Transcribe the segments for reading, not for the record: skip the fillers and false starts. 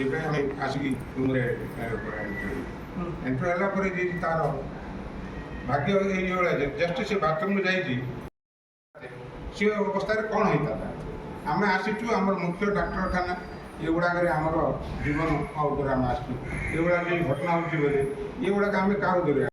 ସେଇପାଇଁ ଆମେ ଆସିକି ରୁମ୍ରେ ଏଣ୍ଟ୍ରି ହେଲା ପରେ ଯେ ତାର ଭାଗ୍ୟ ଏଇଭଳିଆ ଯେ ଜଷ୍ଟ ସେ ବାଥରୁମ୍କୁ ଯାଇଛି ସେ ଅବସ୍ଥାରେ କ'ଣ ହେଇଥାନ୍ତା। ଆମେ ଆସିଛୁ ଆମର ମୁଖ୍ୟ ଡାକ୍ତରଖାନା ଏଗୁଡ଼ାକରେ ଆମର ଜୀବନ ଉପରେ ଆମେ ଆସିଛୁ। ଏଗୁଡ଼ାକ ଯେଉଁ ଘଟଣା ହେଉଛି ବୋଲି ଏଗୁଡ଼ାକ ଆମେ କାହାକୁ ଧରିବା।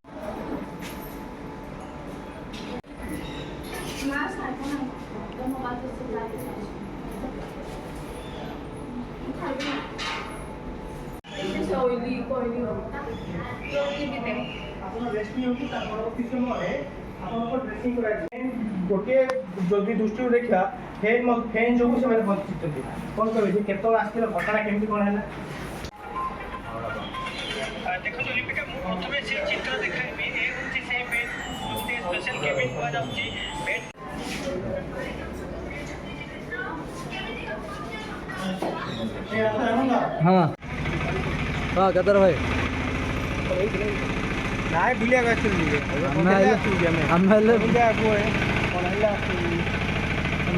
गोटे जदि दृष्टि देखा फेन जो बंचित कौन कहे केत आसला घटना केमी कौन है देखो लिपिका प्रथम से चित्र देखाइबी ए होची से बेड गोटे स्पेशल केबिन को जाउची बेड हाँ हाँ कतर भाई ना बुलिया का चल लिए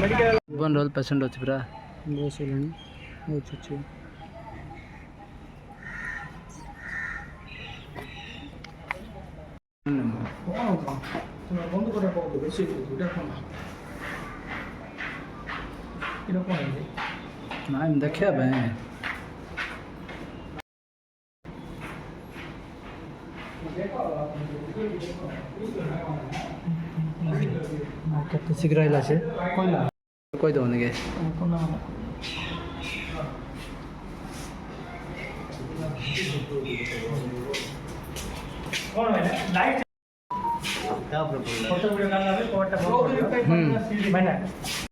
मेडिकल वन रोल पेशेंट अच्छी पूरा बस बहुत अच्छी बंद कर बेसी ना देखिए भाई केते शीघ्र आइला से कोई दो नहीं कौन है लाइट फोटो वीडियो करना है कोटा बंद कर दियो